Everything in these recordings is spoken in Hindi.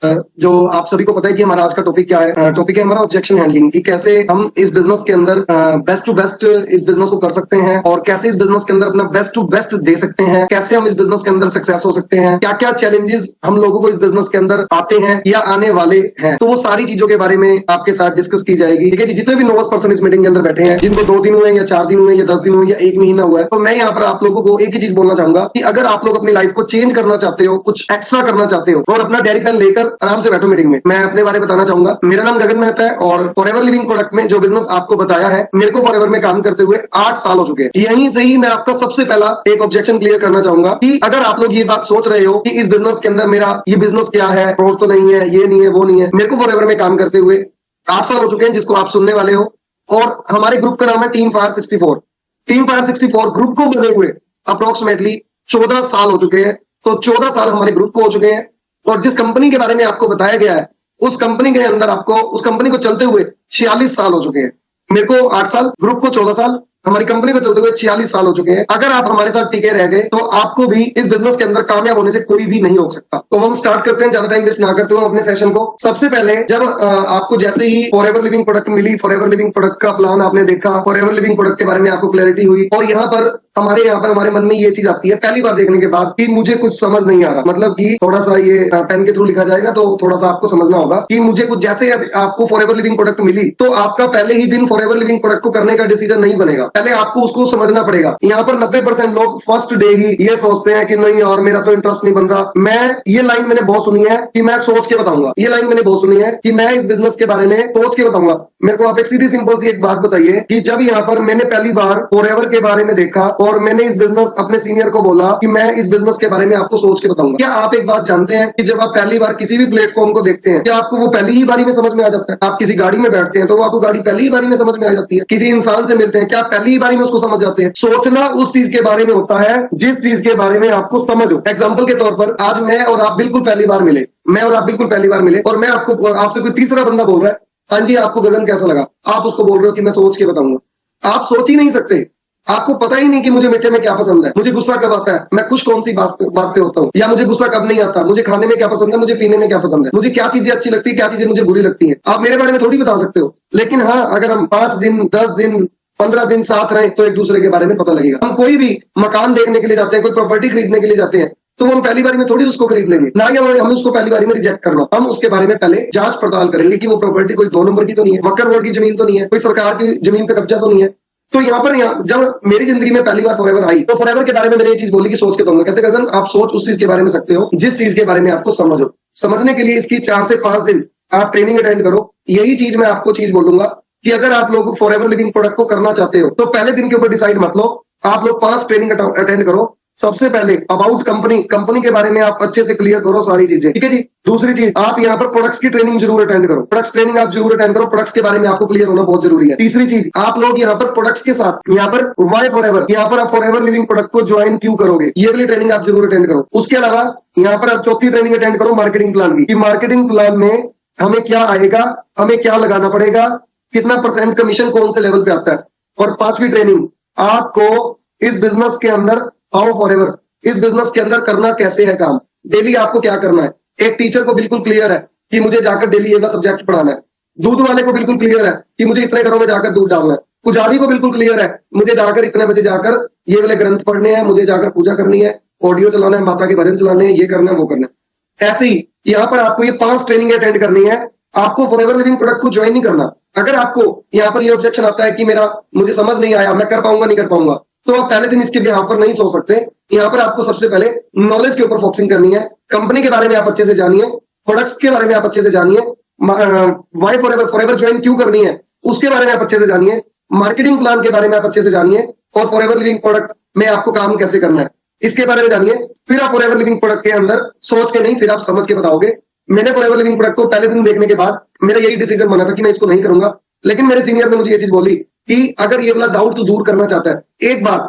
जो आप सभी को पता है कि हमारा आज का टॉपिक क्या है। टॉपिक है हमारा ऑब्जेक्शन हैंडलिंग, कि कैसे हम इस बिजनेस के अंदर बेस्ट टू बेस्ट इस बिजनेस को कर सकते हैं और कैसे इस बिजनेस के अंदर अपना बेस्ट टू बेस्ट दे सकते हैं, कैसे हम इस बिजनेस के अंदर सक्सेस हो सकते हैं, क्या क्या चैलेंजेस हम लोगों को इस बिजनेस के अंदर आते हैं या आने वाले हैं। तो वो सारी चीजों के बारे में आपके साथ डिस्कस की जाएगी। ठीक है जी, जितने भी नोवस पर्सन इस मीटिंग के अंदर बैठे हैं, जिनको 2 दिन हुए या 4 दिन हुए या 10 दिन हुए या 1 महीना हुआ है, तो मैं यहाँ पर आप लोगों को एक ही चीज बोलना चाहूंगा कि अगर आप लोग अपनी लाइफ को चेंज करना चाहते हो, कुछ एक्स्ट्रा करना चाहते हो और अपना डायरी पेन लेकर आराम से बैठो मीटिंग में। मैं अपने बारे में बताना चाहूंगा। मेरा नाम गगन मेहता है और फॉरएवर लिविंग प्रोडक्ट में जो बिजनेस आपको बताया है, मेरे को फॉरएवर में काम करते हुए 8 साल हो चुके हैं। यहीं से ही मैं आपका सबसे पहला एक ऑब्जेक्शन क्लियर करना चाहूंगा कि अगर आप लोग ये बात सोच रहे हो कि इस बिजनेस के अंदर मेरा ये बिजनेस क्या है, फ्रॉड तो नहीं है, ये नहीं है, वो नहीं है। मेरे को फॉरएवर में काम करते हुए 8 साल हो चुके हैं, जिसको आप सुनने वाले हो। और हमारे ग्रुप का नाम है team fire 64। Team fire 64 group को बने हुए अप्रोक्सीमेटली 14 साल हो चुके हैं। तो 14 साल हमारे ग्रुप को हो चुके हैं। और जिस कंपनी के बारे में आपको बताया गया है, उस कंपनी के अंदर आपको उस कंपनी को चलते हुए 46 साल हो चुके हैं। मेरे को 8 साल, ग्रुप को 14 साल, हमारी कंपनी को चलते हुए 46 साल हो चुके हैं। अगर आप हमारे साथ टिके रह गए तो आपको भी इस बिजनेस के अंदर कामयाब होने से कोई भी नहीं रोक सकता। तो हम स्टार्ट करते हैं, ज्यादा टाइम वेस्ट ना करते हुए अपने सेशन को। सबसे पहले जब आपको जैसे ही फॉरएवर लिविंग प्रोडक्ट मिली, फॉरएवर लिविंग प्रोडक्ट का प्लान आपने देखा, फॉरएवर लिविंग प्रोडक्ट के बारे में आपको क्लैरिटी हुई और यहाँ पर हमारे मन में ये चीज आती है पहली बार देखने के बाद कि मुझे कुछ समझ नहीं आ रहा। मतलब कि थोड़ा सा ये पेन के थ्रू लिखा जाएगा तो थोड़ा सा आपको समझना होगा कि मुझे कुछ, जैसे आपको फॉरएवर लिविंग प्रोडक्ट मिली तो आपका पहले ही दिन फॉरएवर लिविंग प्रोडक्ट को करने का डिसीजन नहीं बनेगा। पहले आपको उसको समझना पड़ेगा। यहाँ पर 90% लोग फर्स्ट डे ही ये सोचते हैं कि नहीं और मेरा तो इंटरेस्ट नहीं बन रहा। ये लाइन मैंने बहुत सुनी है कि मैं सोच के बताऊंगा। ये लाइन मैंने बहुत सुनी है कि मैं इस बिजनेस के बारे में सोच के बताऊंगा। मेरे को आप एक सीधी सिंपल सी एक बात बताइए कि जब यहाँ पर मैंने पहली बार फॉरएवर के बारे में देखा और मैंने इस बिजनेस अपने सीनियर को बोला कि मैं इस बिजनेस के बारे में आपको सोच के बताऊंगा। क्या आप एक बात जानते हैं कि जब आप पहली बार किसी भी प्लेटफॉर्म को देखते हैं, क्या आपको वो पहली ही बारी में समझ में आ जाता है? आप किसी गाड़ी में बैठते हैं तो वो आपको गाड़ी पहली ही बारी में समझ में आ जाती है। किसी इंसान से मिलते हैं, क्या पहली ही बारी में उसको समझ जाते हैं? सोचना उस चीज के बारे में होता है जिस चीज के बारे में आपको समझ हो। एग्जाम्पल के तौर पर आज मैं और आप बिल्कुल पहली बार मिले, और मैं आपसे कोई तीसरा बंदा बोल रहा है, हाँ जी आपको गगन कैसा लगा? आप उसको बोल रहे हो कि मैं सोच के बताऊंगा। आप सोच ही नहीं सकते। आपको पता ही नहीं कि मुझे मीठे में क्या पसंद है, मुझे गुस्सा कब आता है, मैं खुश कौन सी बात पे होता हूँ, या मुझे गुस्सा कब नहीं आता, मुझे खाने में क्या पसंद है, मुझे पीने में क्या पसंद है, मुझे क्या चीजें अच्छी लगती है, क्या चीजें मुझे बुरी लगती है। आप मेरे बारे में थोड़ी बता सकते हो। लेकिन हाँ, अगर हम 5 दिन 10 दिन 15 दिन साथ रहे तो एक दूसरे के बारे में पता लगेगा। हम कोई भी मकान देखने के लिए जाते हैं, कोई प्रॉपर्टी खरीदने के लिए जाते हैं, तो हम पहली बारी में थोड़ी उसको खरीद लेंगे ना, या हमें उसको पहली बारी में रिजेक्ट करना। हम उसके बारे में पहले जांच पड़ताल करेंगे कि वो प्रॉपर्टी कोई 2 नंबर की तो नहीं है, वक्र रोड की जमीन तो नहीं है, कोई सरकार की जमीन पे कब्जा तो नहीं है। तो यहाँ पर जब मेरी जिंदगी में पहली बार फॉरएवर आई तो फॉरएवर के बारे में मैंने ये चीज बोली कि सोच के बताऊंगा। कहते गगन आप सोच उस चीज के बारे में सकते हो जिस चीज के बारे में आपको समझ हो। समझने के लिए इसकी 4 से 5 दिन आप ट्रेनिंग अटेंड करो। यही चीज मैं आपको चीज बोलूंगा कि अगर आप लोग फॉरएवर लिविंग प्रोडक्ट को करना चाहते हो तो पहले दिन के ऊपर डिसाइड मत लो, आप लोग 5 ट्रेनिंग अटेंड करो। सबसे पहले अबाउट कंपनी के बारे में आप अच्छे से क्लियर करो सारी चीजें, ठीक है जी। दूसरी चीज, आप यहाँ पर प्रोडक्ट्स की ट्रेनिंग जरूर अटेंड करो। प्रोडक्ट्स ट्रेनिंग आप जरूर अटेंड करो, प्रोडक्ट्स के बारे में आपको क्लियर होना बहुत जरूरी है। तीसरी चीज, आप लोग यहाँ पर प्रोडक्ट्स के साथ यहाँ पर वाई फॉरएवर, यहाँ पर आप फॉरएवर लिविंग प्रोडक्ट को ज्वाइन क्यों करोगे, ये वाली ट्रेनिंग आप जरूर अटेंड करो। उसके अलावा यहाँ पर आप चौथी ट्रेनिंग अटेंड करो मार्केटिंग प्लान की, मार्केटिंग प्लान में हमें क्या आएगा, हमें क्या लगाना पड़ेगा, कितना % कमीशन कौन से लेवल पे आता है। और 5वीं ट्रेनिंग, आपको इस बिजनेस के अंदर आओ फॉरएवर, इस बिजनेस के अंदर करना कैसे है काम, डेली आपको क्या करना है। एक टीचर को बिल्कुल क्लियर है कि मुझे जाकर डेली ये सब्जेक्ट पढ़ाना है। दूध वाले को बिल्कुल क्लियर है कि मुझे इतने घरों में जाकर दूध डालना है। पुजारी को बिल्कुल क्लियर है मुझे जाकर इतने बजे जाकर ये वाले ग्रंथ पढ़ने हैं, मुझे जाकर पूजा करनी है, ऑडियो चलाना है, माता के भजन चलाने हैं, ये करना है, वो करना है। ऐसे ही यहाँ पर आपको ये 5 ट्रेनिंग अटेंड करनी है। आपको फॉरएवर लिविंग प्रोडक्ट को ज्वाइन नहीं करना। अगर आपको यहाँ पर ये ऑब्जेक्शन आता है कि मुझे समझ नहीं आया, मैं कर पाऊंगा नहीं कर पाऊंगा, तो आप पहले दिन इसके यहाँ पर नहीं सोच सकते। यहाँ पर आपको सबसे पहले नॉलेज के ऊपर फोकसिंग करनी है। कंपनी के बारे में आप अच्छे से जानिए, प्रोडक्ट्स के बारे में आप अच्छे से जानिए, वाई फॉरएवर ज्वाइन क्यों करनी है उसके बारे में आप अच्छे से जानिए, मार्केटिंग प्लान के बारे में आप अच्छे से जानिए, और फॉरएवर लिविंग प्रोडक्ट में आपको काम कैसे करना है इसके बारे में जानिए। फिर आप फॉरएवर लिविंग प्रोडक्ट के अंदर सोच के नहीं, फिर आप समझ के बताओगे। मैंने फॉरएवर लिविंग प्रोडक्ट को पहले दिन देखने के बाद मेरा यही डिसीजन बना था कि मैं इसको नहीं करूंगा। लेकिन मेरे सीनियर ने मुझे ये चीज बोली कि अगर ये वाला डाउट तू दूर करना चाहता है, एक बार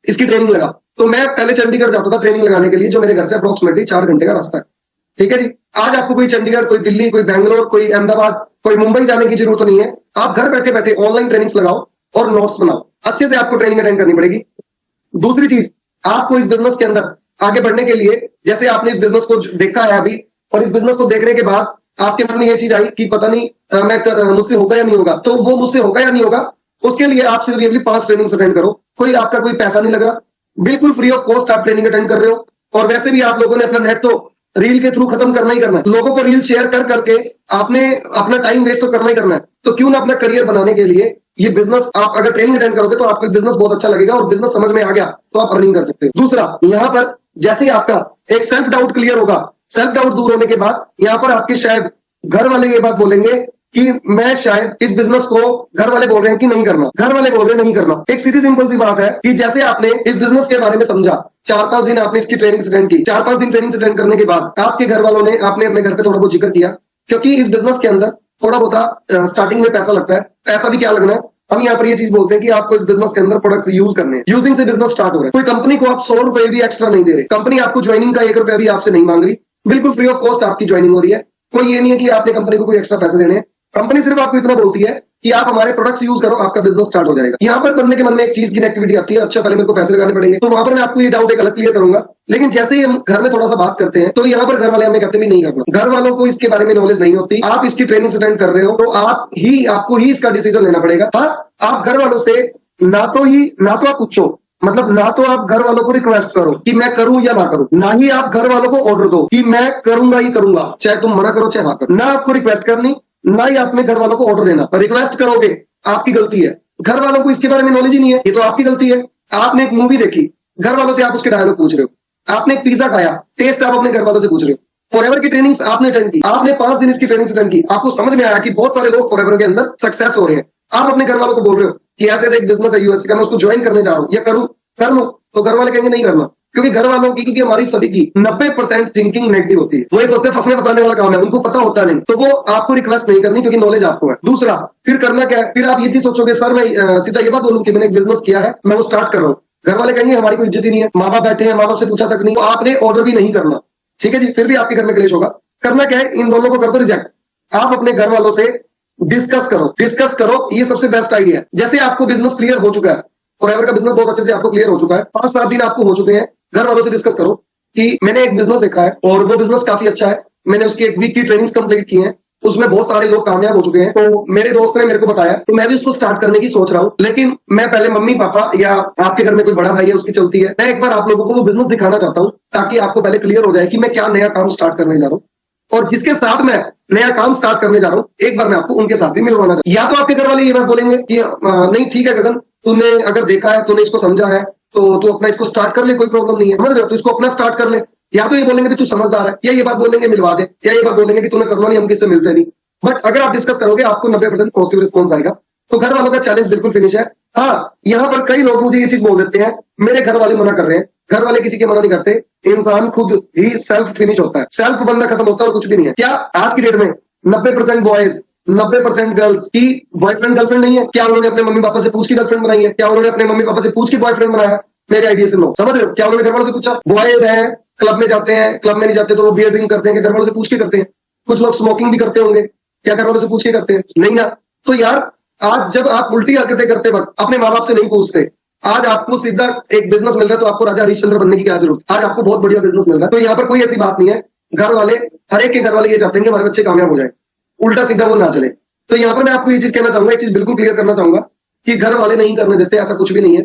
इसकी ट्रेनिंग लगा। तो मैं पहले चंडीगढ़ जाता था ट्रेनिंग लगाने के लिए, जो मेरे घर से अप्रोक्सीमेटली 4 घंटे का रास्ता है, ठीक है जी। आज आपको कोई चंडीगढ़, कोई दिल्ली, कोई बैंगलोर, कोई अहमदाबाद, कोई मुंबई जाने की जरूरत नहीं है। आप घर बैठे बैठे ऑनलाइन ट्रेनिंग्स लगाओ और नोट्स बनाओ। अच्छे से आपको ट्रेनिंग अटेंड करनी पड़ेगी। दूसरी चीज, आपको इस बिजनेस के अंदर आगे बढ़ने के लिए, जैसे आपने इस बिजनेस को देखा है अभी और इस बिजनेस को देखने के बाद आपके मन में ये चीज आई कि पता नहीं मुझसे होगा या नहीं होगा, तो वो मुझसे होगा या नहीं होगा उसके लिए आप सिर्फ 5 ट्रेनिंग अटेंड करो। कोई आपका कोई पैसा नहीं लग रहा, बिल्कुल फ्री ऑफ कॉस्ट आप ट्रेनिंग अटेंड कर रहे हो। और वैसे भी आप लोगों ने अपना नेट तो रील के थ्रू खत्म करना ही करना है, लोगों को रील शेयर कर करके आपने अपना टाइम वेस्ट तो करना ही करना है। तो क्यों ना अपना करियर बनाने के लिए ये बिजनेस आप अगर ट्रेनिंग अटेंड करोगे तो आपको बिजनेस बहुत अच्छा लगेगा और बिजनेस समझ में आ गया तो आप अर्निंग कर सकते हो। दूसरा, यहाँ पर जैसे ही आपका एक सेल्फ डाउट क्लियर होगा, सेल्फ डाउट दूर होने के बाद यहाँ पर आपके शायद घर वाले ये बात बोलेंगे कि मैं शायद इस बिजनेस को, घर वाले बोल रहे हैं कि नहीं करना, घर वाले बोल रहे हैं नहीं करना। एक सीधी सिंपल सी बात है कि जैसे आपने इस बिजनेस के बारे में समझा, 4-5 दिन आपने इसकी ट्रेनिंग अटेंड की, 4-5 दिन ट्रेनिंग अटेंड करने के बाद आपके घर वालों ने आपने अपने घर पे थोड़ा बहुत जिक्र किया, क्योंकि इस बिजनेस के अंदर थोड़ा बहुत स्टार्टिंग में पैसा लगता है। पैसा भी क्या लगना है, हम यहाँ पर ये चीज बोलते हैं कि आपको इस बिजनेस के अंदर प्रोडक्ट्स यूज करने हैं। यूजिंग से बिजनेस स्टार्ट हो रहा है। कोई कंपनी को आप 100 रुपए भी एक्स्ट्रा नहीं दे रहे, कंपनी आपको ज्वाइनिंग का 1 रुपया भी आपसे नहीं मांग रही, बिल्कुल फ्री ऑफ कॉस्ट आपकी ज्वाइनिंग हो रही है। कोई ये नहीं है कि आपने कंपनी को कोई एक्स्ट्रा पैसे देने हैं, कंपनी सिर्फ आपको इतना बोलती है कि आप हमारे प्रोडक्ट्स यूज करो, आपका बिजनेस स्टार्ट हो जाएगा। यहाँ पर बंदे के मन में एक चीज की नेगेटिविटी आती है, अच्छा पहले मेरे को पैसे लगाने पड़ेंगे, तो वहां पर मैं आपको ये डाउट एक अलग क्लियर करूंगा। लेकिन जैसे ही हम घर में थोड़ा सा बात करते हैं तो यहाँ पर घर वाले हमें कहते भी नहीं करना, घर वालों को इसके बारे में नॉलेज नहीं होती। आप इसकी ट्रेनिंग अटेंड कर रहे हो तो आपको ही इसका डिसीजन लेना पड़ेगा। हाँ, आप घर वालों से ना तो आप पूछो, मतलब ना तो आप घर वालों को रिक्वेस्ट करो कि मैं करूं या ना करूं, ना ही आप घर वालों को ऑर्डर दो कि मैं करूंगा ही करूंगा, चाहे तुम मना करो चाहे ना करो। ना आपको रिक्वेस्ट करनी, ना ही आपने घर वालों को ऑर्डर देना। रिक्वेस्ट करोगे आपकी गलती है, घर वालों को इसके बारे में नॉलेज ही नहीं है, ये तो आपकी गलती है। आपने एक मूवी देखी, घर वालों से आप उसके डायलॉग पूछ रहे हो। आपने एक पिज्जा खाया, टेस्ट आप अपने घर वालों से पूछ रहे हो। फॉरएवर की ट्रेनिंग आपने अटेंड की, आपने 5 दिन इसकी ट्रेनिंग अटेंड की, आपको समझ में आया कि बहुत सारे लोग फॉरएवर के अंदर सक्सेस हो रहे हैं। आप अपने घर वालों को बोल रहे हो कि ऐसे ऐसे एक बिजनेस है यूएसए का, मैं उसको ज्वाइन करने जा रहा हूँ या कर लो, तो घर वाले कहेंगे नहीं करना, क्योंकि घर वालों की, क्योंकि हमारी सभी की 90% थिंकिंग नेगेटिव होती है। वो ये सोचते हैं फंसने फंसाने वाला काम है, उनको पता होता नहीं, तो वो आपको रिक्वेस्ट नहीं करनी क्योंकि नॉलेज आपको है। दूसरा, फिर करना क्या है, फिर आप ये चीज सोचोगे सर मैं सीधा ये बात बोलूं कि मैंने एक बिजनेस किया है, मैं वो स्टार्ट कर रहा हूँ। घर वाले कहेंगे हमारी कोई इज्जत ही नहीं है, माँ बाप बैठे हैं, माँ बाप से पूछा तक नहीं, तो आपने ऑर्डर भी नहीं करना। ठीक है जी, फिर भी आपके घर में क्लेश होगा। करना क्या है, इन दोनों को कर दो रिजेक्ट। आप अपने घर वालों से डिस्कस करो, ये सबसे बेस्ट आइडिया है। जैसे आपको बिजनेस क्लियर हो चुका है, फॉरएवर का बिजनेस बहुत अच्छे से आपको क्लियर हो चुका है, 5-7 दिन आपको हो चुके हैं, घर वालों से डिस्कस करो कि मैंने एक बिजनेस देखा है और वो बिजनेस काफी अच्छा है, मैंने उसकी 1 वीक की ट्रेनिंग्स कंप्लीट की है, उसमें बहुत सारे लोग कामयाब हो चुके हैं, तो मेरे दोस्त ने मेरे को बताया, तो मैं भी उसको स्टार्ट करने की सोच रहा हूँ। लेकिन मैं पहले मम्मी पापा या आपके घर में कोई बड़ा भाई है उसकी चलती है, मैं एक बार आप लोगों को वो बिजनेस दिखाना चाहता हूँ ताकि आपको पहले क्लियर हो जाए कि मैं क्या नया काम स्टार्ट करने जा रहा हूँ, और जिसके साथ मैं नया काम स्टार्ट करने जा रहा हूँ एक बार मैं आपको उनके साथ भी मिलवाना चाहता हूँ। या तो आपके घर वाले ये बात बोलेंगे कि नहीं ठीक है गगन, तूने अगर देखा है, तूने इसको समझा है, तो तू अपना इसको स्टार्ट कर ले, कोई प्रॉब्लम नहीं है, समझ रहे हो, तो इसको अपना स्टार्ट कर ले। या तो ये बोलेंगे कि तू समझदार है, या ये बात बोलेंगे मिलवा दे, या ये बात बोलेंगे कि तूने करना नहीं, हम किससे मिलते नहीं। बट अगर आप डिस्कस करोगे आपको 90% पॉजिटिव रिस्पॉन्स आएगा, तो घर वालों का चैलेंज बिल्कुल फिनिश है। हाँ, यहाँ पर कई लोग मुझे ये चीज बोल देते हैं मेरे घर वाले मना कर रहे हैं, घर वाले किसी के मना नहीं करते, इंसान खुद ही सेल्फ फिनिश होता है, सेल्फ बंदा खत्म होता है और कुछ भी नहीं है। क्या आज की डेट में 90% बॉयज 90% गर्ल्स की बॉयफ्रेंड गर्लफ्रेंड नहीं है? क्या उन्होंने अपने मम्मी पापा से पूछ के गर्लफ्रेंड बनाई है? क्या उन्होंने अपने मम्मी पापा से पूछ के बॉयफ्रेंड बनाया? मेरे आइडिया से नो, समझ रहे हो? क्या उन्होंने घर वालों से पूछा? बॉयज हैं, क्लब में जाते हैं, क्लब में नहीं जाते तो वो बियर ड्रिंक करते हैं, घर वालों से पूछ के करते हैं। कुछ लोग स्मोकिंग भी करते होंगे, क्या घर वालों से पूछ के करते हैं? नहीं ना। तो यार आज जब आप उल्टी हरकतें करते वक्त अपने माँ बाप से नहीं पूछते, आज आपको सीधा एक बिजनेस मिल रहा है तो आपको राजा हरिश्चंद्र बनने की क्या जरूरत? आज आपको बहुत बढ़िया बिजनेस मिल रहा है, तो यहाँ पर कोई ऐसी बात नहीं है। घर वाले, हर एक के घर वाले ये चाहते हैं कि हमारे बच्चे कामयाब हो जाए, उल्टा सीधा वो ना चले। तो यहाँ पर मैं आपको ये चीज कहना चाहूंगा, ये चीज बिल्कुल क्लियर करना चाहूंगा कि घर वाले नहीं करने देते, ऐसा कुछ भी नहीं है।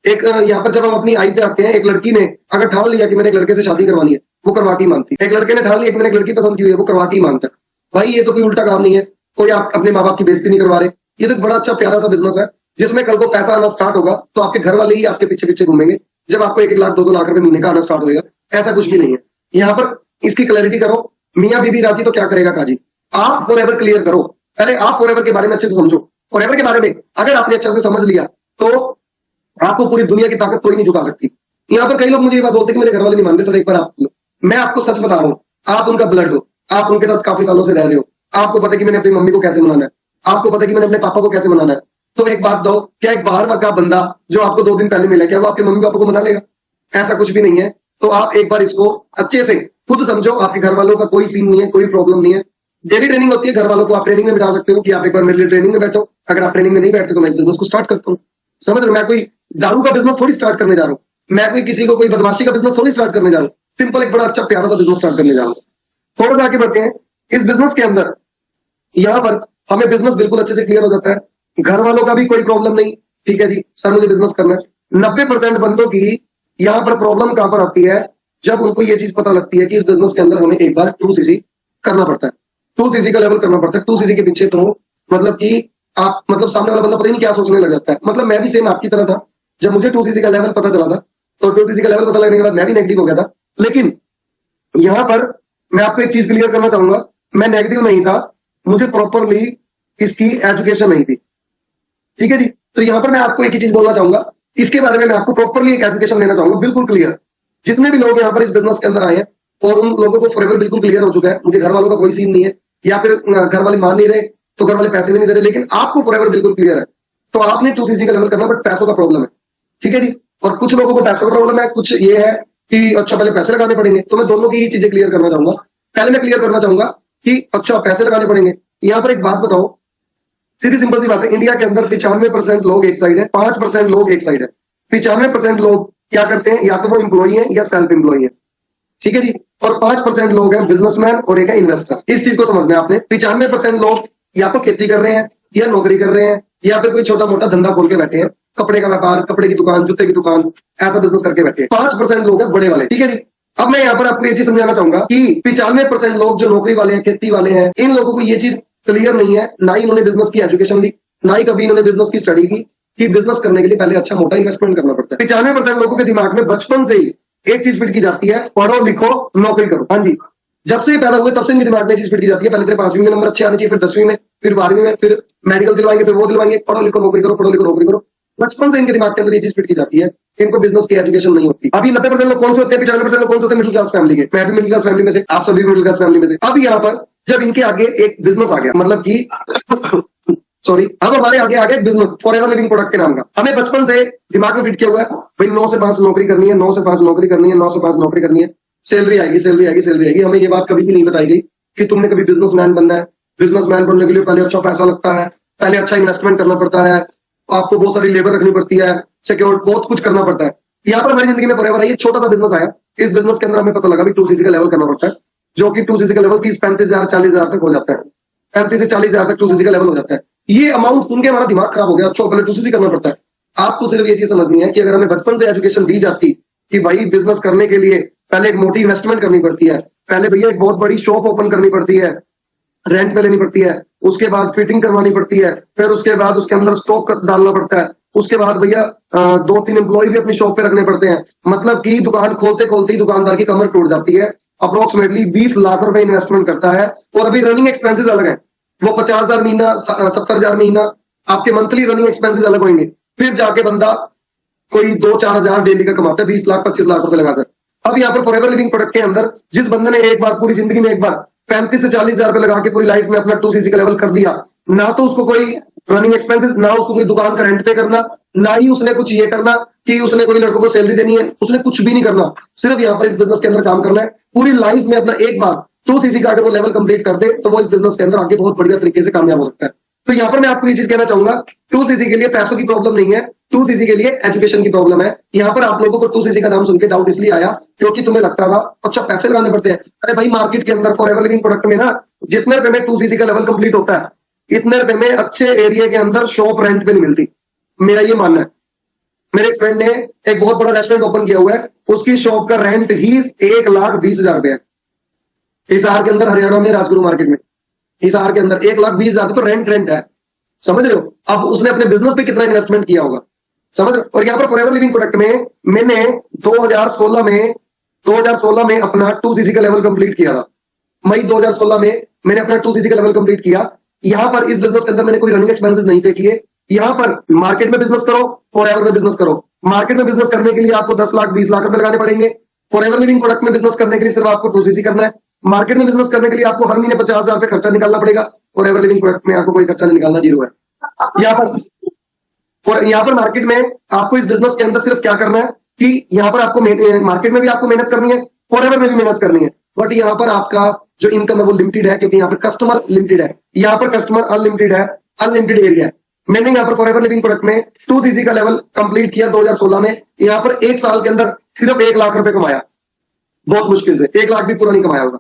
एक यहाँ पर जब हम अपनी आई पे आते हैं, एक लड़की ने अगर ठान लिया कि मैंने एक लड़के से शादी करवानी है, वो करवा के ही मानती है। एक लड़के ने ठान लिया कि मैंने एक लड़की पसंद की हुई है, वो करवा के ही मानता है। भाई ये तो कोई उल्टा काम नहीं है, कोई आप अपने माँ बाप की बेइज्जती नहीं करवा रहे। ये तो बड़ा अच्छा प्यारा सा बिजनेस है जिसमें कल को पैसा आना स्टार्ट होगा तो आपके घर वाले ही आपके पीछे पीछे घूमेंगे, जब आपको 1 लाख 2-2 लाख रुपए महीने का आना स्टार्ट होगा। ऐसा कुछ भी नहीं है। यहाँ पर इसकी क्लैरिटी करो, मियाँ बीबी राजी तो क्या करेगा काजी। आप फॉरएवर क्लियर करो, पहले आप फॉरएवर के बारे में अच्छे से समझो। फॉरएवर के बारे में अगर आपने अच्छे से समझ लिया तो आपको पूरी दुनिया की ताकत कोई नहीं झुका सकती। यहाँ पर कई लोग मुझे ये बात बोलते हैं कि मेरे घर वाले नहीं मानते। सर एक बार मैं आपको सच बता रहा हूँ, आप उनका ब्लड हो, आप उनके साथ काफी सालों से रह रहे हो, आपको पता है कि मैंने अपनी मम्मी को कैसे मनाना है, आपको पता है कि मैंने अपने पापा को कैसे मनाना है। तो एक बात दो, क्या एक बाहर का बंदा जो आपको 2 दिन पहले मिला, क्या वो आपके मम्मी पापा को मना लेगा? ऐसा कुछ भी नहीं है। तो आप एक बार इसको अच्छे से खुद समझो, आपके घर वालों का कोई सीन नहीं है, कोई प्रॉब्लम नहीं है। डेली ट्रेनिंग होती है, घर वालों को आप ट्रेनिंग में बिठा सकते हो कि आप एक बार मेरे लिए ट्रेनिंग में बैठो। अगर आप ट्रेनिंग में नहीं बैठते तो मैं इस बिजनेस को स्टार्ट करता हूँ। समझ रहे हो? मैं कोई दारू का बिजनेस थोड़ी स्टार्ट करने जा रहा हूँ, मैं कोई किसी को कोई बदमाशी का बिजनेस थोड़ी स्टार्ट करने जा रहा हूँ। सिंपल एक बड़ा अच्छा प्यारा सा बिजनेस स्टार्ट करने जा रहा हूँ। थोड़ा सा आगे बढ़ते हैं। इस बिजनेस के अंदर यहाँ पर हमें बिजनेस बिल्कुल अच्छे से क्लियर हो जाता है, घर वालों का भी कोई प्रॉब्लम नहीं, ठीक है जी सर मुझे बिजनेस करना है। 90% बंदों की यहाँ पर प्रॉब्लम कहां पर आती है, जब उनको ये चीज पता लगती है कि इस बिजनेस के अंदर हमें एक बार 2cc करना पड़ता है, 2cc का लेवल करना पड़ता है। 2cc के पीछे तो मतलब कि आप मतलब सामने वाला बंदा पता ही नहीं क्या सोचने लग जाता है। मतलब मैं भी सेम आपकी तरह था, जब मुझे 2cc का लेवल पता चला था तो 2cc का लेवल पता लगने के बाद मैं भी नेगेटिव हो गया था। लेकिन यहां पर मैं आपको एक चीज क्लियर करना चाहूंगा, मैं नेगेटिव नहीं था, मुझे प्रॉपरली इसकी एजुकेशन नहीं थी, ठीक है जी। तो यहां पर मैं आपको एक ही चीज बोलना चाहूंगा, इसके बारे में मैं आपको प्रॉपरली एक एजुकेशन देना चाहूंगा बिल्कुल क्लियर। जितने भी लोग यहाँ पर इस बिजनेस के अंदर आए हैं और उन लोगों को फॉरएवर बिल्कुल क्लियर हो चुका है, मुझे घर वालों का कोई सीन नहीं है, या फिर घर वाले मान नहीं रहे तो घर वाले पैसे भी नहीं दे रहे, लेकिन आपको फॉरएवर बिल्कुल क्लियर है, तो आपने 2cc का लेवल करना, बट पैसों का प्रॉब्लम है, ठीक है जी। और कुछ लोगों को पैसों का प्रॉब्लम है, कुछ ये है कि अच्छा पहले पैसे लगाने पड़ेंगे, तो मैं दोनों की ही चीजें क्लियर करना चाहूंगा। पहले मैं क्लियर करना चाहूंगा कि अच्छा पैसे लगाने पड़ेंगे। यहाँ पर एक बात बताओ, सीधी सिंपल सी बात है, इंडिया के अंदर 95% लोग एक साइड है, 5% लोग एक साइड है। 95% लोग क्या करते हैं, या तो वो एम्प्लॉई है या सेल्फ एम्प्लॉई है, ठीक है जी। और 5% लोग हैं बिजनेसमैन और एक है इन्वेस्टर। इस चीज को समझना है आपने। 95% लोग या तो खेती कर रहे हैं या नौकरी कर रहे हैं या फिर कोई छोटा मोटा धंधा खोल के बैठे हैं, कपड़े का व्यापार, कपड़े की दुकान, जूते की दुकान, ऐसा बिजनेस करके बैठे हैं। 5% लोग हैं बड़े वाले, ठीक है जी। अब मैं यहाँ पर आपको ये चीज समझाना चाहूंगा कि 95% लोग जो नौकरी वाले हैं, खेती वाले हैं, इन लोगों को ये चीज क्लियर नहीं है, ना ही इन्होंने बिजनेस की एजुकेशन ली, ना ही कभी इन्होंने बिजनेस की स्टडी की, कि बिजनेस करने के लिए पहले अच्छा मोटा इन्वेस्टमेंट करना पड़ता है। 95% लोगों के दिमाग में बचपन से ही एक चीज फिट की जाती है, पढ़ो लिखो नौकरी करो। हाँ जी, जब से पैदा हुए तब से इनके दिमाग में चीज फिट की जाती है, पहले तेरे 5वीं में नंबर अच्छे आने चाहिए, फिर 10वीं में, फिर 12वीं में, फिर मेडिकल दिलवाएंगे, फिर वो दिलवाएंगे, पढ़ो लिखो नौकरी करो, पढ़ो लिखो नौकरी करो। बचपन से इनके दिमाग के अंदर ये चीज फिट की जाती है, इनको बिजनेस की एजुकेशन नहीं होती। अभी 90% लोग कौन से होते हैं, 95% लोग कौन से होते हैं, मिडिल क्लास फैमिली के। मैं भी मिडिल क्लास फैमिली में से, आप सभी मिडिल क्लास फैमिली में से। अब यहाँ पर जब इनके आगे एक बिजनेस आ गया, मतलब कि सॉरी, अब हमारे आगे आ गया बिजनेस फॉरएवर लिविंग प्रोडक्ट के नाम का। हमें बचपन से दिमाग में फिट किया हुआ है भाई 9 से 5 नौकरी करनी है, 9 से 5 नौकरी करनी है, 9 से 5 नौकरी करनी है, सैलरी आएगी, सैलरी आएगी, सैलरी आएगी। हमें ये बात कभी भी नहीं बताई गई कि तुमने कभी बिजनेसमैन बनना है। बिजनेसमैन बनने के लिए पहले अच्छा पैसा लगता है, पहले अच्छा इन्वेस्टमेंट करना पड़ता है, आपको बहुत सारी लेबर रखनी पड़ती है, सिक्योर बहुत कुछ करना पड़ता है। यहाँ पर हमारी जिंदगी में फॉरएवर आई, छोटा सा बिजनेस आया, इस बिजनेस के अंदर हमें पता लगा भी 2cc का लेवल करना पड़ता है, जो कि 2cc का लेवल 30-35 हजार 40 हजार तक हो जाता है, 35 से 40 हजार तक 2cc का लेवल हो जाता है। ये अमाउंट सुन के हमारा दिमाग खराब हो गया, अच्छा पहले 2cc करना पड़ता है। आपको सिर्फ ये चीज समझनी है कि अगर हमें बचपन से एजुकेशन दी जाती कि भाई बिजनेस करने के लिए पहले एक मोटी इन्वेस्टमेंट करनी पड़ती है, पहले भैया एक बहुत बड़ी शॉप ओपन करनी पड़ती है, रेंट पे लेनी पड़ती है, उसके बाद फिटिंग करवानी पड़ती है, फिर उसके बाद उसके अंदर स्टॉक डालना पड़ता है, उसके बाद भैया 2-3 एम्प्लॉय भी अपनी शॉप पे रखने पड़ते हैं, मतलब कि दुकान खोलते खोलते ही दुकानदार की कमर टूट जाती है। अप्रोक्सीमेटली 20 लाख रुपए इन्वेस्टमेंट करता है, और अभी रनिंग एक्सपेंसेस अलग है, वो 50,000 महीना, 70,000 महीना आपके मंथली रनिंग एक्सपेंसेस अलग होंगे। फिर जाके बंदा कोई 2-4 हजार डेली का कमाता है, 20 लाख 25 लाख रुपए लगाकर। अब यहाँ पर फॉरएवर लिविंग प्रोडक्ट के अंदर जिस बंदे ने एक बार पूरी जिंदगी में एक बार 35 से 40 हजार रुपए लगा के पूरी लाइफ में अपना 2cc का लेवल कर दिया, ना तो उसको कोई रनिंग एक्सपेंसेस, ना उसको कोई दुकान का रेंट पे करना, ना ही उसने कुछ ये करना कि उसने कोई लड़कों को सैलरी देनी है, उसने कुछ भी नहीं करना, सिर्फ यहाँ पर इस बिजनेस के अंदर काम करना है। पूरी लाइफ में अपना एक बार 2cc का अगर वो लेवल कंप्लीट कर दे तो वो इस बिजनेस के अंदर आगे बहुत बढ़िया तरीके से कामयाब हो सकता है। तो यहाँ पर मैं आपको ये चीज कहना चाहूंगा, 2cc के लिए पैसों की प्रॉब्लम नहीं है, 2cc के लिए एजुकेशन की प्रॉब्लम है। यहाँ पर आप लोगों को 2cc का नाम सुन के डाउट इसलिए आया क्योंकि तुम्हें लगता था अच्छा पैसे लगाने पड़ते हैं। अरे भाई मार्केट के अंदर फॉरएवर लिविंग प्रोडक्ट में ना जितने रुपए में 2cc का लेवल कंप्लीट होता है, इतने रुपए में अच्छे एरिया के अंदर शॉप रेंट पे नहीं मिलती, मेरा ये मानना है। मेरे एक फ्रेंड ने एक बहुत बड़ा रेस्टोरेंट ओपन किया हुआ है, उसकी शॉप का रेंट ही 1,20,000 रुपए है, हिसार के अंदर, हरियाणा में, राजगुरु मार्केट में, हिसार के अंदर 1,20,000 तो रेंट है, समझ रहे हो। अब उसने अपने बिजनेस पे कितना इन्वेस्टमेंट किया होगा, समझ रहे हो। और यहाँ पर फॉरएवर लिविंग प्रोडक्ट में मैंने 2016 में अपना 2cc का लेवल कंप्लीट किया था। मई 2016 में मैंने अपना 2cc का लेवल कंप्लीट किया। यहाँ पर इस बिजनेस के अंदर मैंने कोई रनिंग एक्सपेंसेस नहीं पे किए। यहाँ पर मार्केट में बिजनेस करो, फॉरएवर में बिजनेस करो। मार्केट में बिजनेस करने के लिए आपको 10 लाख 20 लाख रुपए लगाने पड़ेंगे। फॉरएवर लिविंग प्रोडक्ट में बिजनेस करने के लिए सिर्फ आपको 2cc करना है। मार्केट में बिजनेस करने के लिए आपको हर महीने 50,000 रुपए खर्चा निकालना पड़ेगा। फॉरएवर लिविंग प्रोडक्ट में आपको कोई खर्चा नहीं निकालना, जीरो है। यहाँ पर मार्केट में आपको इस बिजनेस के अंदर सिर्फ क्या करना है कि यहाँ पर आपको मार्केट में भी आपको मेहनत करनी है, फॉरएवर में भी मेहनत करनी है, बट यहाँ पर आपका जो इनकम है वो लिमिटेड है, क्योंकि यहाँ पर कस्टमर लिमिटेड है, यहाँ पर कस्टमर अनलिमिटेड है, अनलिमिटेड एरिया है। मैंने यहाँ पर फॉरएवर लिविंग प्रोडक्ट में 2cc का लेवल कंप्लीट किया 2016 में। यहाँ पर 1 साल के अंदर सिर्फ 1 लाख रुपए कमाया, बहुत मुश्किल से 1 लाख भी पूरा नहीं कमाया होगा।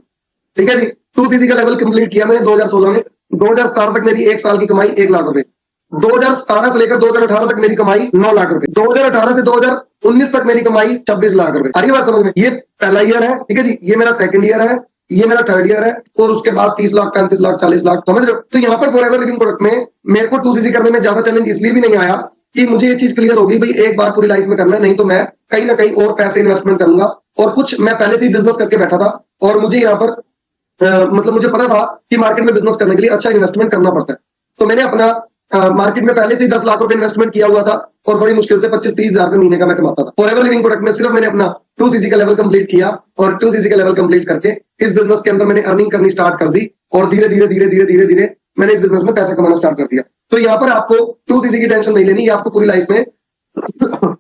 ठीक है जी। 2cc का लेवल कंप्लीट किया मैंने 2016 में। 2017 तक मेरी 1 साल की कमाई 1 लाख रुपए। 2017 से लेकर 2018 तक मेरी कमाई 9 लाख रुपए। 2018 से 2019 तक मेरी कमाई 26 लाख रुपए। आ रही बात समझ में? ये पहला ईयर है, ठीक है जी। ये मेरा सेकंड ईयर है, ये मेरा थर्ड ईयर है, और उसके बाद 30 लाख, 35 लाख, 40 लाख, समझ रहे हो? तो यहाँ पर फॉरएवर लिविंग प्रोडक्ट में मेरे को 2cc करने में ज्यादा चैलेंज इसलिए भी नहीं आया कि मुझे ये चीज क्लियर होगी भाई एक बार पूरी लाइफ में करना है, नहीं तो मैं कहीं ना कहीं और पैसे इन्वेस्टमेंट करूंगा। और कुछ मैं पहले से ही बिजनेस करके बैठा था, और मुझे यहाँ पर मतलब मुझे पता था कि मार्केट में बिजनेस करने के लिए अच्छा इन्वेस्टमेंट करना पड़ता है। तो मैंने अपना मार्केट में पहले से ही 10 लाख रुपए इन्वेस्टमेंट किया हुआ था, और बड़ी मुश्किल से 25-30 हजार रुपए महीने का मैं कमाता था। फॉरएवर लिविंग प्रोडक्ट में सिर्फ मैंने अपना 2cc का लेवल कंप्लीट किया, और 2cc का लेवल कंप्लीट करके इस बिजनेस के अंदर मैंने अर्निंग करनी स्टार्ट कर दी, और धीरे धीरे धीरे धीरे धीरे धीरे मैंने इस बिजनेस में पैसा कमाना स्टार्ट कर दिया। तो यहाँ पर आपको 2cc की टेंशन नहीं लेनी, ये आपको पूरी लाइफ में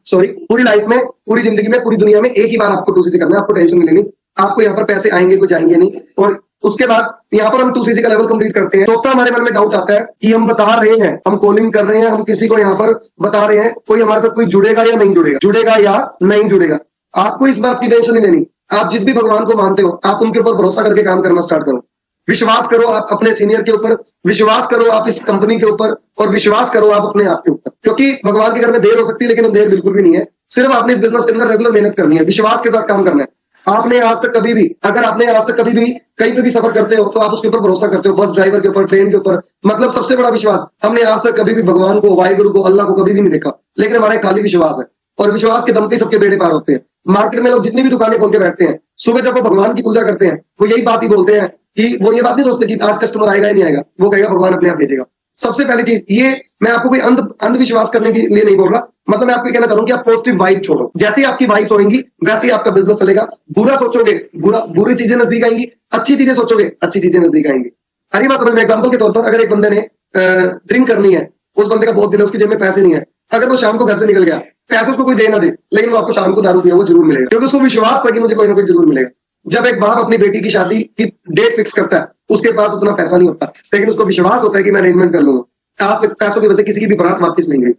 सॉरी पूरी लाइफ में, पूरी जिंदगी में, पूरी दुनिया में एक ही बार आपको 2cc करना है, आपको टेंशन नहीं लेनी। आपको यहाँ पर पैसे आएंगे कुछ आएंगे नहीं। और उसके बाद यहाँ पर हम 2cc का लेवल कंप्लीट करते हैं। चौथा हमारे मन में डाउट आता है कि हम बता रहे हैं, हम कॉलिंग कर रहे हैं, हम किसी को यहाँ पर बता रहे हैं, कोई हमारे साथ कोई जुड़ेगा या नहीं जुड़ेगा, जुड़ेगा या नहीं जुड़ेगा। आपको इस बात की टेंशन नहीं लेनी। आप जिस भी भगवान को मानते हो, आप उनके ऊपर भरोसा करके काम करना स्टार्ट करो। विश्वास करो आप अपने सीनियर के ऊपर, विश्वास करो आप इस कंपनी के ऊपर, और विश्वास करो आप अपने आप के ऊपर। क्योंकि भगवान के घर में देर हो सकती है, लेकिन देर बिल्कुल भी नहीं है। सिर्फ आपने इस बिजनेस के अंदर रेगुलर मेहनत करनी है, विश्वास के साथ काम करना है। आपने आज तक कभी भी, अगर आपने आज तक कभी भी कहीं पे भी सफर करते हो तो आप उसके ऊपर भरोसा करते हो, बस ड्राइवर के ऊपर, ट्रेन के ऊपर। मतलब सबसे बड़ा विश्वास, हमने आज तक कभी भी भगवान को, वाहिगुरु को, अल्लाह को कभी भी नहीं देखा, लेकिन हमारा खाली विश्वास है, और विश्वास के दम पे सबके बेड़े पार होते हैं। मार्केट में लोग जितनी भी दुकानें खोल के बैठते हैं, सुबह जब वो भगवान की पूजा करते हैं, वो यही बात ही बोलते हैं कि वो ये बात नहीं सोचते कि आज कस्टमर आएगा या नहीं आएगा, वो कहेगा भगवान अपने आप भेजेगा। सबसे पहली चीज ये, मैं आपको कोई अंधविश्वास करने के लिए नहीं बोल रहा, मतलब मैं आपको कहना चाह रहा हूँ कि आप पॉजिटिव वाइब छोड़ो। जैसे ही आपकी वाइब होंगी वैसे ही आपका बिजनेस चलेगा। बुरा सोचोगे, बुरी चीजें नजदीक आएंगी, अच्छी चीजें सोचोगे, अच्छी चीजें नजदीक आएंगी। अरे बात समझ में? एग्जाम्पल के तौर पर, अगर एक बंदे ने ड्रिंक करनी है, उस बंदे का बहुत दिन है, उसकी जेब में पैसे नहीं है, अगर वो शाम को घर से निकल गया, पैसे उसको कोई दे ना दे, लेकिन वो आपको शाम को दारू दिया वो जरूर मिलेगा, क्योंकि उसको विश्वास था कि मुझे कोई ना कोई जरूर मिलेगा। जब एक बाप अपनी बेटी की शादी की डेट फिक्स करता है, उसके पास उतना पैसा नहीं होता, लेकिन उसको विश्वास होता है कि मैं अरेंजमेंट कर लूंगा। आज तक पैसों की वजह से किसी की भी बारात वापस नहीं गई।